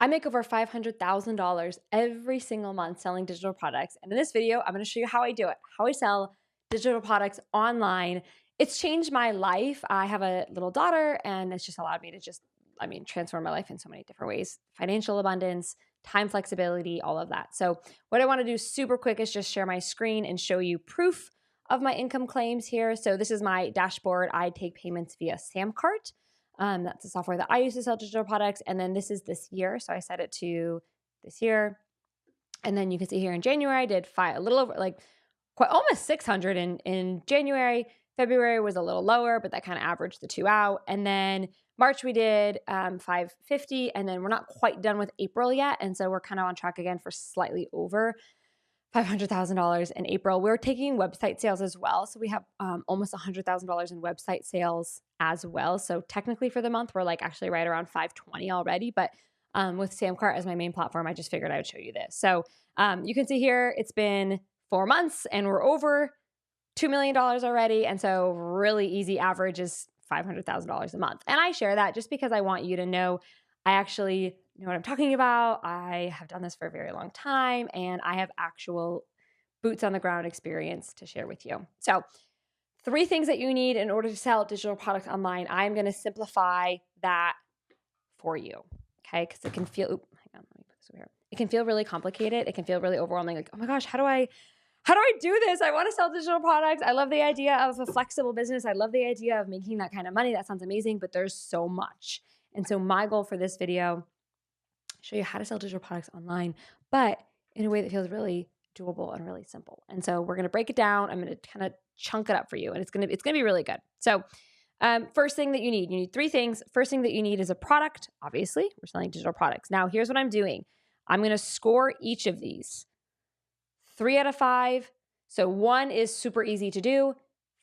I make over $500,000 every single month selling digital products. And in this video, I'm going to show you how I do it, how I sell digital products online. It's changed my life. I have a little daughter, and it's just allowed me to transform my life in so many different ways: financial abundance, time flexibility, all of that. So, what I want to do super quick is just share my screen and show you proof of my income claims here. So, this is my dashboard. I take payments via Samcart. That's the software that I use to sell digital products. And then this is this year. So I set it to this year. And then you can see here in January, I did a little over, like quite almost 600 in January. February was a little lower, but that kind of averaged the two out. And then March we did 550, and then we're not quite done with April yet. And so we're kind of on track again for slightly over $500,000 in April. We're taking website sales as well. So we have almost $100,000 in website sales as well. So technically for the month, we're like actually right around 520 already. But with Samcart as my main platform, I just figured I would show you this. So you can see here, it's been 4 months and we're over $2 million already. And so really easy average is $500,000 a month. And I share that just because I want you to know I actually know what I'm talking about. I have done this for a very long time, and I have actual boots on the ground experience to share with you. So 3 things that you need in order to sell digital products online. I'm going to simplify that for you. Okay. Cause it can feel, hang on, let me put this over here. It can feel really complicated. It can feel really overwhelming. Like, oh my gosh, how do I do this? I want to sell digital products. I love the idea of a flexible business. I love the idea of making that kind of money. That sounds amazing, but there's so much. And so my goal for this video, show you how to sell digital products online, but in a way that feels really doable and really simple. And so we're going to break it down. I'm going to kind of chunk it up for you, and it's going to be really good. So first thing that you need 3 things. First thing that you need is a product. Obviously, we're selling digital products. Now, here's what I'm doing. I'm going to score each of these 3 out of 5. So 1 is super easy to do.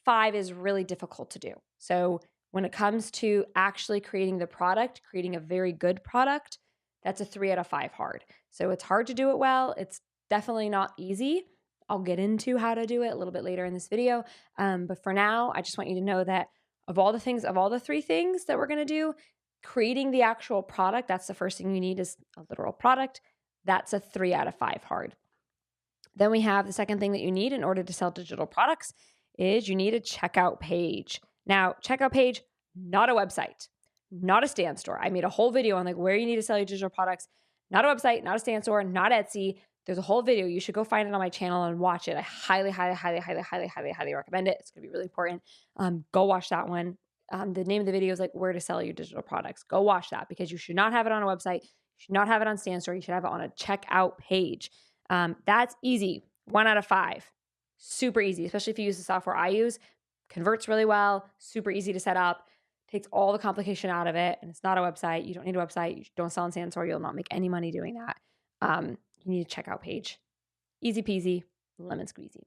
5 is really difficult to do. So when it comes to actually creating the product, creating a very good product, that's a 3 out of 5 hard. So it's hard to do it well. It's definitely not easy. I'll get into how to do it a little bit later in this video. But for now, I just want you to know that of all the 3 things that we're going to do, creating the actual product, that's the first thing you need, is a literal product. That's a 3 out of 5 hard. Then we have the second thing that you need in order to sell digital products is you need a checkout page. Now, checkout page, not a website, not a stand store. I made a whole video on like where you need to sell your digital products. Not a website, not a stand store, not Etsy. There's a whole video. You should go find it on my channel and watch it. I highly, highly, highly, highly, highly, highly, highly recommend it. It's going to be really important. Go watch that one. The name of the video is like where to sell your digital products. Go watch that, because you should not have it on a website. You should not have it on stand store. You should have it on a checkout page. That's easy. 1 out of 5. Super easy, especially if you use the software I use. Converts really well. Super easy to set up. Takes all the complication out of it. And it's not a website. You don't need a website. You don't sell on Sandstore. You'll not make any money doing that. You need a checkout page. Easy peasy, lemon squeezy.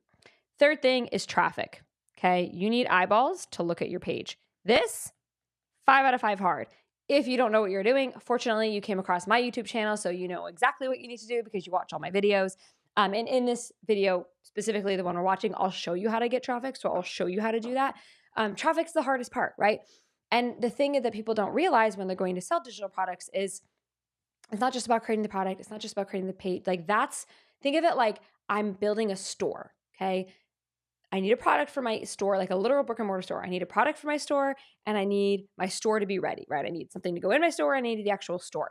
Third thing is traffic. Okay. You need eyeballs to look at your page. This, 5 out of 5 hard. If you don't know what you're doing, fortunately, you came across my YouTube channel, so you know exactly what you need to do because you watch all my videos. And in this video, specifically the one we're watching, I'll show you how to get traffic. So I'll show you how to do that. Traffic's the hardest part, right? And the thing that people don't realize when they're going to sell digital products is it's not just about creating the product. It's not just about creating the page. Think of it like I'm building a store, okay? I need a product for my store, like a literal brick and mortar store. I need a product for my store, and I need my store to be ready, right? I need something to go in my store. I need the actual store.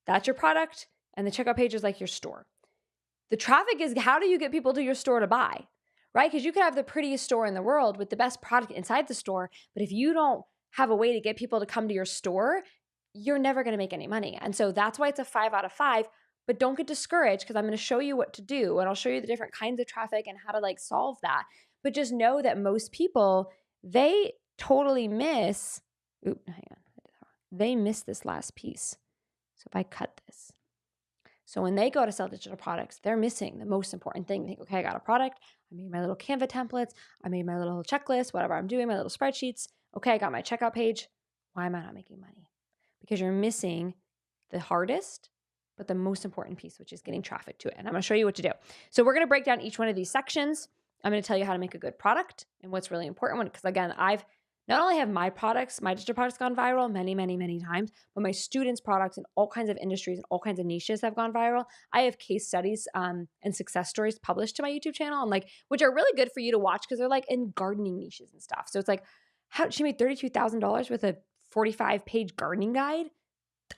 That's your product, and the checkout page is like your store. The traffic is how do you get people to your store to buy, right? Because you could have the prettiest store in the world with the best product inside the store, but if you don't have a way to get people to come to your store, you're never going to make any money. And so that's why it's a 5 out of 5. But don't get discouraged, because I'm going to show you what to do, and I'll show you the different kinds of traffic and how to solve that. But just know that most people, they totally miss, they miss this last piece. So if I cut this. So when they go to sell digital products, they're missing the most important thing. They think, okay, I got a product. I made my little Canva templates. I made my little checklist, whatever I'm doing, my little spreadsheets. Okay, I got my checkout page. Why am I not making money? Because you're missing the hardest, but the most important piece, which is getting traffic to it. And I'm going to show you what to do. So we're going to break down each one of these sections. I'm going to tell you how to make a good product and what's really important. Because again, I've Not only have my products, my digital products gone viral many, many, many times, but my students' products in all kinds of industries and all kinds of niches have gone viral. I have case studies and success stories published to my YouTube channel, and like, which are really good for you to watch because they're like in gardening niches and stuff. So it's like, how she made $32,000 with a 45-page gardening guide.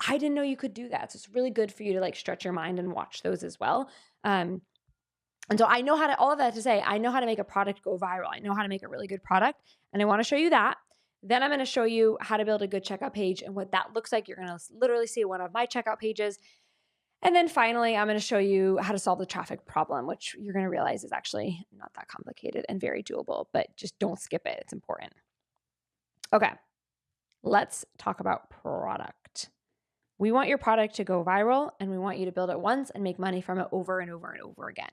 I didn't know you could do that. So it's really good for you to like stretch your mind and watch those as well. And so I know how to, all of that to say, I know how to make a product go viral. I know how to make a really good product. And I want to show you that. Then I'm going to show you how to build a good checkout page and what that looks like. You're going to literally see one of my checkout pages. And then finally, I'm going to show you how to solve the traffic problem, which you're going to realize is actually not that complicated and very doable, but just don't skip it. It's important. Okay, let's talk about product. We want your product to go viral, and we want you to build it once and make money from it over and over and over again.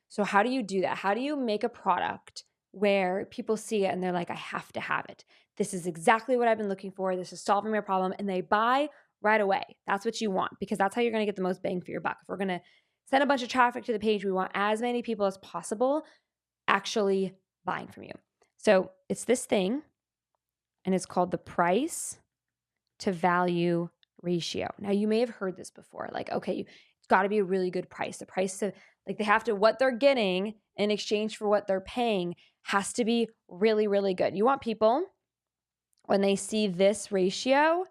So how do you do that? How do you make a product where people see it and they're like, I have to have it. This is exactly what I've been looking for. This is solving my problem. And they buy right away. That's what you want, because that's how you're going to get the most bang for your buck. If we're going to send a bunch of traffic to the page, we want as many people as possible actually buying from you. So it's this thing, and it's called the price to value ratio. Now, you may have heard this before. Like, okay, it's got to be a really good price. The price to, like, they have to, what they're getting in exchange for what they're paying has to be really, really good. You want people, when they see this ratio,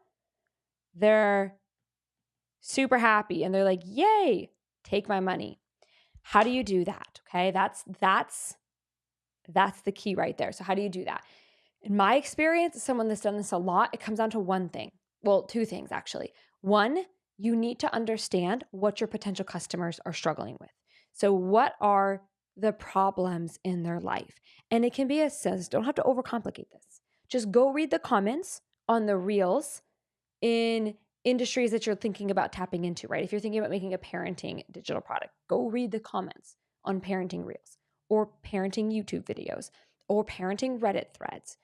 they're super happy and they're like, yay, take my money. How do you do that? Okay, that's the key right there. So how do you do that? In my experience, as someone that's done this a lot, it comes down to one thing. Well, two things actually. One, you need to understand what your potential customers are struggling with. So what are the problems in their life? And it can be as simple, don't have to overcomplicate this. Just go read the comments on the reels in industries that you're thinking about tapping into, right? If you're thinking about making a parenting digital product, go read the comments on parenting reels or parenting YouTube videos or parenting Reddit threads.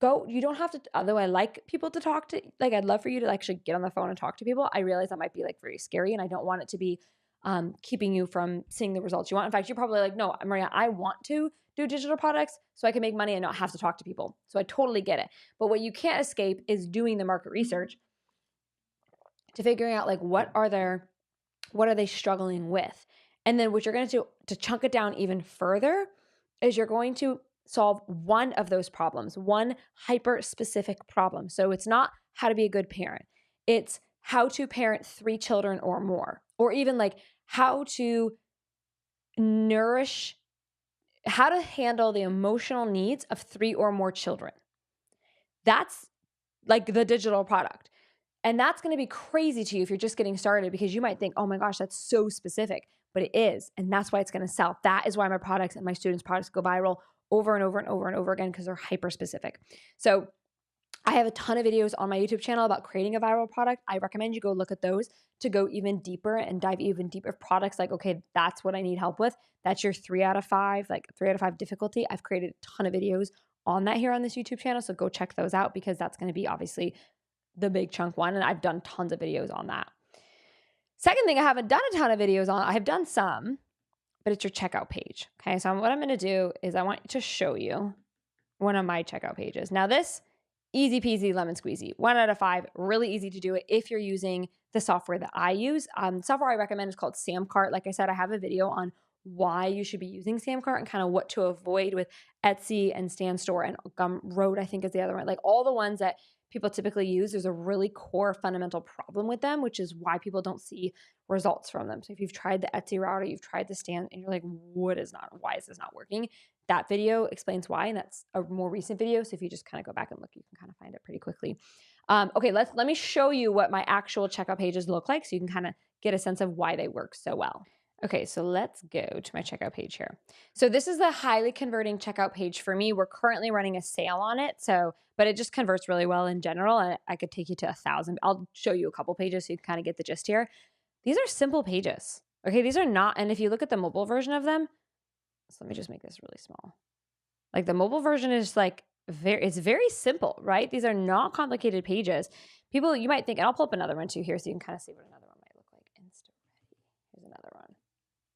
Go, you don't have to, although I like people to talk to, like, I'd love for you to actually get on the phone and talk to people. I realize that might be like very scary, and I don't want it to be keeping you from seeing the results you want. In fact, you're probably like, no, Maria, I want to do digital products so I can make money and not have to talk to people. So I totally get it. But what you can't escape is doing the market research to figuring out like what are they struggling with. And then what you're going to do to chunk it down even further is you're going to solve one of those problems, one hyper specific problem. So it's not how to be a good parent. It's how to parent 3 children or more, or even like how to nourish, how to handle the emotional needs of 3 or more children. That's like the digital product. And that's going to be crazy to you if you're just getting started, because you might think, oh my gosh, that's so specific, but it is. And that's why it's going to sell. That is why my products and my students' products go viral over and over and over and over again, because they're hyper specific. So I have a ton of videos on my YouTube channel about creating a viral product. I recommend you go look at those to go even deeper and dive even deeper. Products like, okay, that's what I need help with. That's your 3 out of 5, like 3 out of 5 difficulty. I've created a ton of videos on that here on this YouTube channel. So go check those out, because that's going to be obviously the big chunk one. And I've done tons of videos on that. Second thing I haven't done a ton of videos on, I have done some, but it's your checkout page. Okay, so what I'm going to do is I want to show you one of my checkout pages. Now this, easy peasy lemon squeezy, 1 out of 5, really easy to do it if you're using the software that I use. Software I recommend is called Samcart. Like I said, I have a video on why you should be using Samcart and kind of what to avoid with Etsy and Stan Store and Gumroad, I think is the other one. Like all the ones that people typically use, there's a really core fundamental problem with them, which is why people don't see results from them. So if you've tried the Etsy route or you've tried the Stan and you're like, why is this not working? That video explains why, and that's a more recent video. So if you just kind of go back and look, you can kind of find it pretty quickly. Okay, let me show you what my actual checkout pages look like so you can kind of get a sense of why they work so well. Okay, so let's go to my checkout page here. So this is the highly converting checkout page for me. We're currently running a sale on it, but it just converts really well in general. And I could take you to 1,000. I'll show you a couple pages so you can kind of get the gist here. These are simple pages. Okay, these are not, and if you look at the mobile version of them, so let me just make this really small. Like the mobile version is like it's very simple, right? These are not complicated pages. People, you might think, and I'll pull up another one too here so you can kind of see what another one might look like. Insta-ready. Here's another one.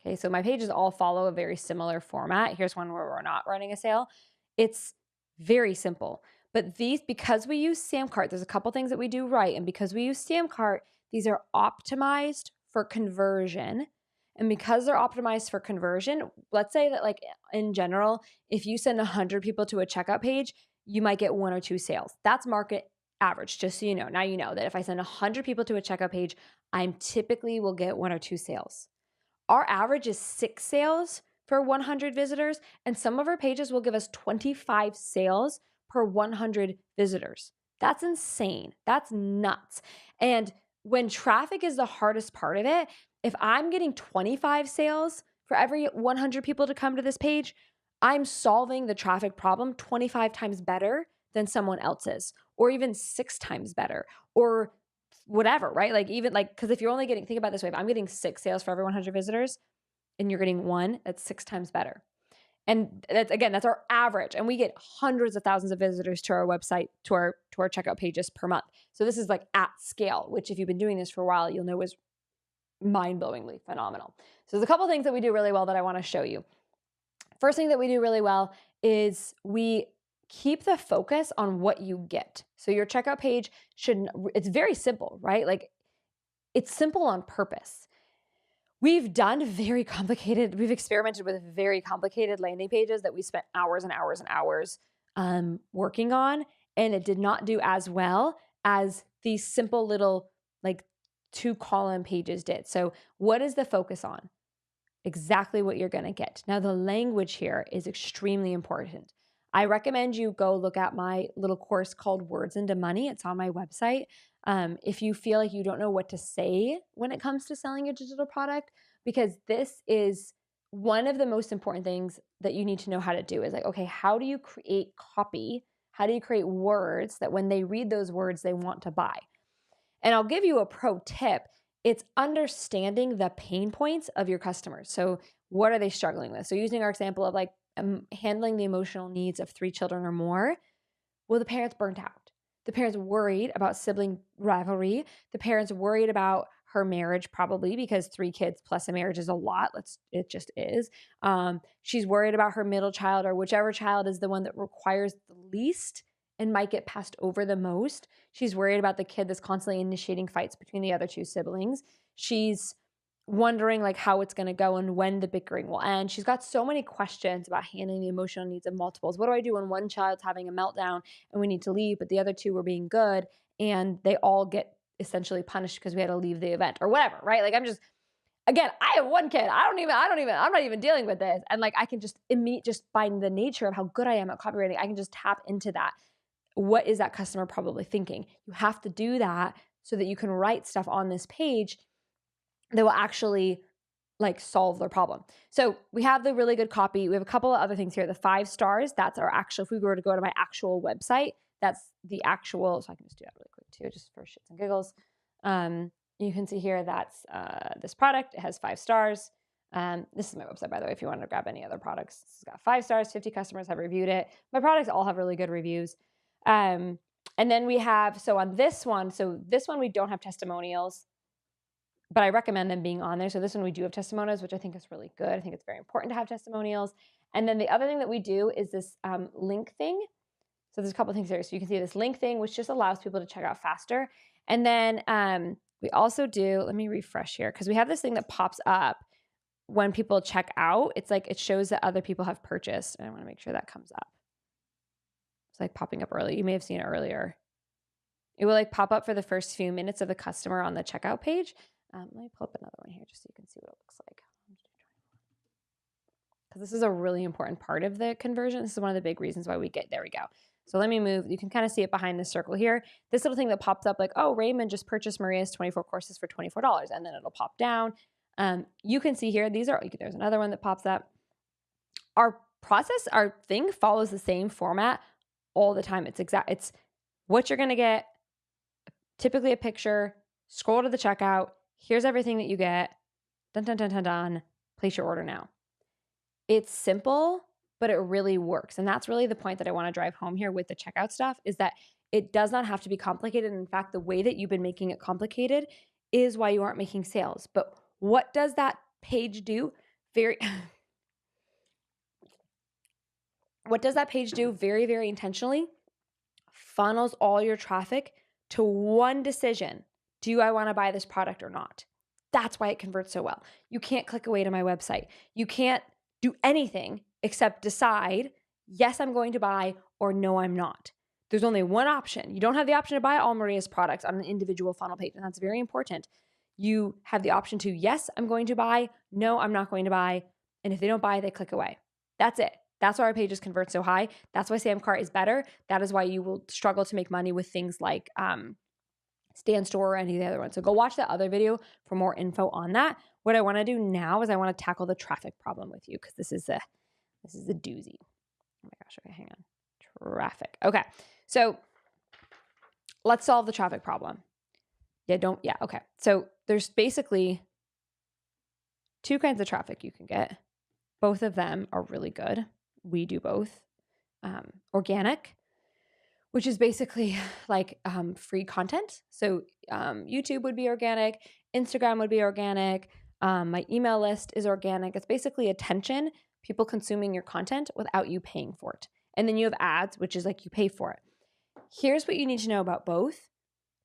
Okay, so my pages all follow a very similar format. Here's one where we're not running a sale. It's very simple, But these, because we use Samcart, there's a couple things that we do right. And because we use Samcart, these are optimized for conversion. And because they're optimized for conversion, let's say that like in general, if you send 100 people to a checkout page, you might get 1 or 2 sales. That's market average, just so you know. Now you know that if I send 100 people to a checkout page, I'm typically will get 1 or 2 sales. Our average is 6 sales per 100 visitors, and some of our pages will give us 25 sales per 100 visitors. That's insane. That's nuts. And when traffic is the hardest part of it, if I'm getting 25 sales for every 100 people to come to this page, I'm solving the traffic problem 25 times better than someone else's, or even 6 times better, or whatever, right? Like even like, because if you're only getting, think about it this way, if I'm getting 6 sales for every 100 visitors and you're getting 1, that's 6 times better. And that's, again, that's our average. And we get hundreds of thousands of visitors to our website, to our checkout pages per month. So this is like at scale, which if you've been doing this for a while, you'll know is mind-blowingly phenomenal. So there's a couple things that we do really well that I want to show you. First thing that we do really well is we keep the focus on what you get. So your checkout page it's very simple, right? Like it's simple on purpose. We've experimented with very complicated landing pages that we spent hours and hours and hours working on, and it did not do as well as these simple little like 2-column pages did. So what is the focus on? Exactly what you're going to get. Now, the language here is extremely important. I recommend you go look at my little course called Words into Money. It's on my website. If you feel like you don't know what to say when it comes to selling a digital product, because this is one of the most important things that you need to know how to do is like, okay, how do you create copy? How do you create words that when they read those words, they want to buy? And I'll give you a pro tip. It's understanding the pain points of your customers. So what are they struggling with? So using our example of like handling the emotional needs of 3 children or more, well, the parent's burnt out. The parent's worried about sibling rivalry. The parent's worried about her marriage, probably because 3 kids plus a marriage is a lot. It just is. She's worried about her middle child, or whichever child is the one that requires the least and might get passed over the most. She's worried about the kid that's constantly initiating fights between the other 2 siblings. She's wondering like how it's going to go and when the bickering will end. She's got so many questions about handling the emotional needs of multiples. What do I do when one child's having a meltdown and we need to leave, but the other 2 were being good and they all get essentially punished because we had to leave the event or whatever, right? Like again, I have 1 kid. I'm not even dealing with this. And like, I can just by the nature of how good I am at copywriting, I can just tap into that. What is that customer probably thinking? You have to do that so that you can write stuff on this page that will actually like solve their problem. So we have the really good copy. We have a couple of other things here. The 5 stars, that's our actual, if we were to go to my actual website, that's the actual, so I can just do that really quick too, just for shits and giggles. You can see here that's this product. It has 5 stars. This is my website, by the way, if you want to grab any other products. It's got 5 stars, 50 customers have reviewed it. My products all have really good reviews. And then we have, so this one we don't have testimonials, but I recommend them being on there. So this one we do have testimonials, which I think is really good. I think it's very important to have testimonials. And then the other thing that we do is this link thing. So there's a couple things here. So you can see this link thing, which just allows people to check out faster. And then we also do, let me refresh here, because we have this thing that pops up when people check out. It's like, it shows that other people have purchased. And I want to make sure that comes up. It's like popping up early. You may have seen it earlier. It will like pop up for the first few minutes of the customer on the checkout page. Let me pull up another one here just so you can see what it looks like. Because this is a really important part of the conversion. This is one of the big reasons why we get, there we go. So let me move. You can kind of see it behind this circle here. This little thing that pops up like, oh, Raymond just purchased Maria's 24 courses for $24. And then it'll pop down. You can see here, there's another one that pops up. Our thing follows the same format all the time. It's what you're going to get, typically a picture, scroll to the checkout. Here's everything that you get. Dun, dun, dun, dun, dun. Place your order now. It's simple, but it really works. And that's really the point that I want to drive home here with the checkout stuff, is that it does not have to be complicated. And in fact, the way that you've been making it complicated is why you aren't making sales. But what does that page do? What does that page do very, very intentionally? funnels all your traffic to one decision. Do I want to buy this product or not? That's why it converts so well. You can't click away to my website. You can't do anything except decide, yes, I'm going to buy, or no, I'm not. There's only one option. You don't have the option to buy all Maria's products on an individual funnel page, and that's very important. You have the option to, yes, I'm going to buy, no, I'm not going to buy, and if they don't buy, they click away. That's it. That's why our pages convert so high. That's why Samcart is better. That is why you will struggle to make money with things like Stan Store or any of the other ones. So go watch that other video for more info on that. What I want to do now is I want to tackle the traffic problem with you because this is a doozy. Oh my gosh, okay, hang on. Traffic. Okay. So let's solve the traffic problem. Okay. So there's basically two kinds of traffic you can get. Both of them are really good. We do both. Organic, which is basically like free content. So YouTube would be organic. Instagram would be organic. My email list is organic. It's basically attention, people consuming your content without you paying for it. And then you have ads, which is like you pay for it. Here's what you need to know about both.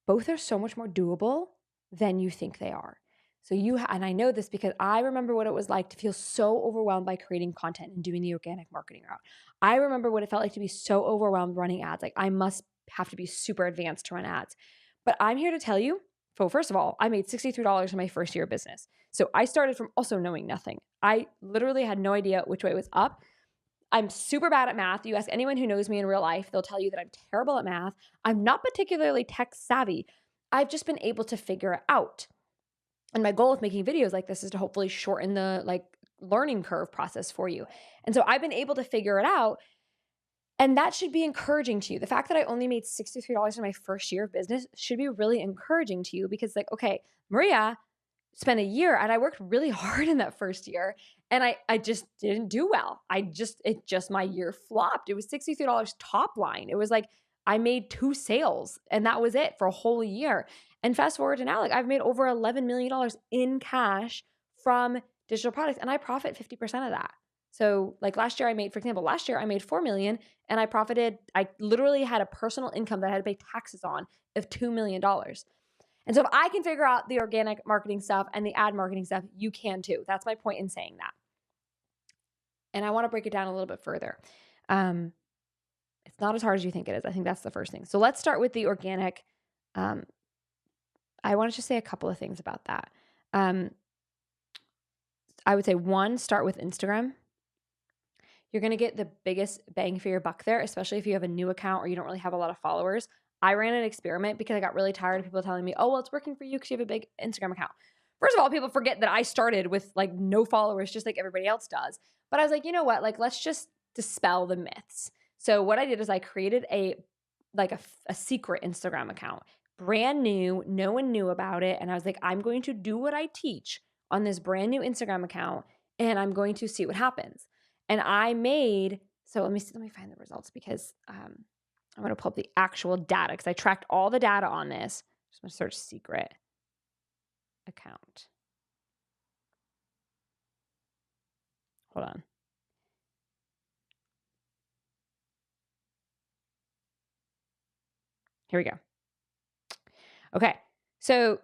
Both are so much more doable than you think they are. So and I know this because I remember what it was like to feel so overwhelmed by creating content and doing the organic marketing route. I remember what it felt like to be so overwhelmed running ads. Like I must have to be super advanced to run ads. But I'm here to tell you, so first of all, I made $63 in my first year of business. So I started from also knowing nothing. I literally had no idea which way was up. I'm super bad at math. You ask anyone who knows me in real life, they'll tell you that I'm terrible at math. I'm not particularly tech savvy. I've just been able to figure it out. And my goal with making videos like this is to hopefully shorten the learning curve process for you. And so I've been able to figure it out. And that should be encouraging to you. The fact that I only made $63 in my first year of business should be really encouraging to you because okay, Maria spent a year and I worked really hard in that first year and I just didn't do well. My year flopped. It was $63 top line. It was like I made 2 sales and that was it for a whole year. And fast forward to now, I've made over $11 million in cash from digital products and I profit 50% of that. So last year I made $4 million and I literally had a personal income that I had to pay taxes on of $2 million. And so if I can figure out the organic marketing stuff and the ad marketing stuff, you can too. That's my point in saying that. And I want to break it down a little bit further. It's not as hard as you think it is. I think that's the first thing. So let's start with the organic. I want to just say a couple of things about that. I would say 1, start with Instagram. You're going to get the biggest bang for your buck there, especially if you have a new account or you don't really have a lot of followers. I ran an experiment because I got really tired of people telling me, oh, well, it's working for you because you have a big Instagram account. First of all, people forget that I started with no followers, just like everybody else does. But I was like, you know what? Let's just dispel the myths. So what I did is I created a secret Instagram account, brand new. No one knew about it. And I was like, I'm going to do what I teach on this brand new Instagram account and I'm going to see what happens. And I made, so let me find the results because I'm going to pull up the actual data because I tracked all the data on this. Just going to search secret account. Hold on. Here we go. Okay. So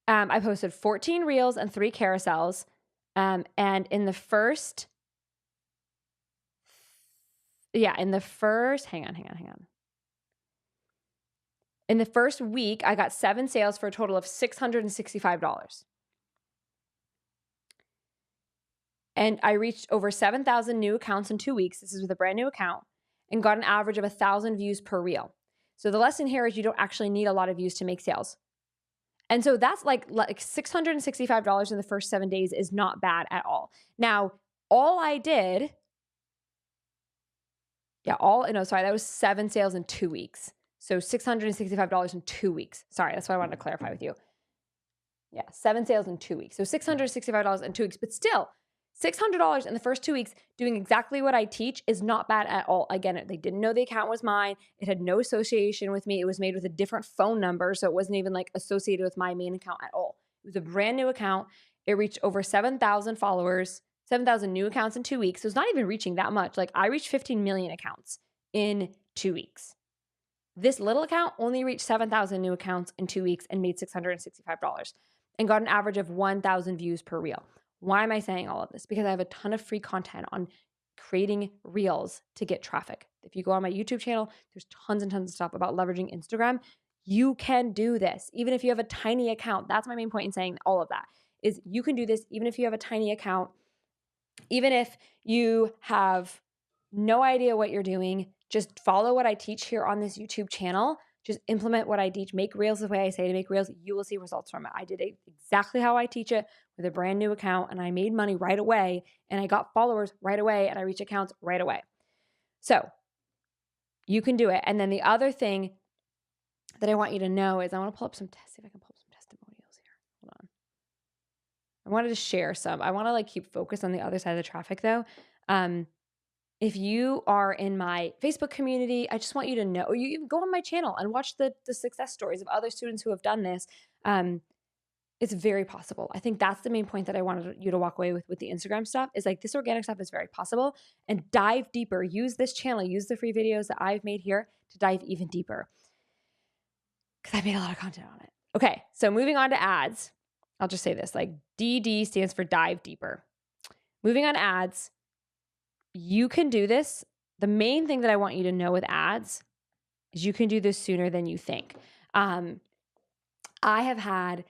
I posted 14 reels and 3 carousels. And in the first, hang on. In the first week, I got 7 sales for a total of $665. And I reached over 7,000 new accounts in 2 weeks. This is with a brand new account and got an average of 1,000 views per reel. So the lesson here is you don't actually need a lot of views to make sales. And so that's like $665 in the first 7 days is not bad at all. Now, all I did, that was 7 sales in 2 weeks. So $665 in 2 weeks. Sorry, that's what I wanted to clarify with you. Yeah, 7 sales in 2 weeks. So $665 in 2 weeks, but still $600 in the first 2 weeks doing exactly what I teach is not bad at all. Again, they didn't know the account was mine. It had no association with me. It was made with a different phone number, so it wasn't even associated with my main account at all. It was a brand new account. It reached over 7,000 followers, 7,000 new accounts in 2 weeks. So it's not even reaching that much. I reached 15 million accounts in 2 weeks. This little account only reached 7,000 new accounts in 2 weeks and made $665 and got an average of 1,000 views per reel. Why am I saying all of this? Because I have a ton of free content on creating reels to get traffic. If you go on my YouTube channel, there's tons and tons of stuff about leveraging Instagram. You can do this, even if you have a tiny account. That's my main point in saying all of that is you can do this even if you have a tiny account, even if you have no idea what you're doing. Just follow what I teach here on this YouTube channel. Just implement what I teach. Make reels the way I say to make reels. You will see results from it. I did it exactly how I teach it with a brand new account, and I made money right away, and I got followers right away, and I reached accounts right away. So you can do it. And then the other thing that I want you to know is I want to pull up some see if I can pull up some testimonials here. Hold on. I wanted to share some. I want to keep focused on the other side of the traffic though. If you are in my Facebook community, I just want you to know, or you go on my channel and watch the success stories of other students who have done this. It's very possible. I think that's the main point that I wanted you to walk away with the Instagram stuff is this organic stuff is very possible, and dive deeper. Use this channel, use the free videos that I've made here to dive even deeper because I made a lot of content on it. Okay, so moving on to ads. I'll just say this, DD stands for dive deeper. Moving on to ads. You can do this. The main thing that I want you to know with ads is you can do this sooner than you think. I have had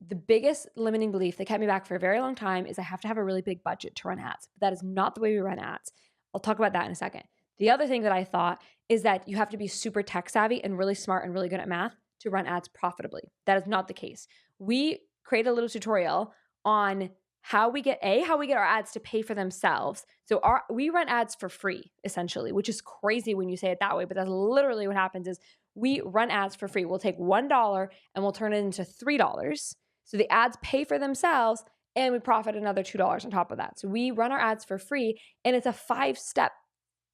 the biggest limiting belief that kept me back for a very long time is I have to have a really big budget to run ads. But that is not the way we run ads. I'll talk about that in a second. The other thing that I thought is that you have to be super tech savvy and really smart and really good at math to run ads profitably. That is not the case. We create a little tutorial on how we get our ads to pay for themselves. So we run ads for free, essentially, which is crazy when you say it that way, but that's literally what happens is we run ads for free. We'll take $1 and we'll turn it into $3. So the ads pay for themselves and we profit another $2 on top of that. So we run our ads for free, and it's a 5-step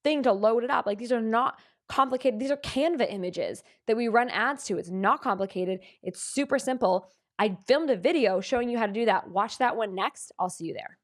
thing to load it up. These are not complicated. These are Canva images that we run ads to. It's not complicated. It's super simple. I filmed a video showing you how to do that. Watch that one next. I'll see you there.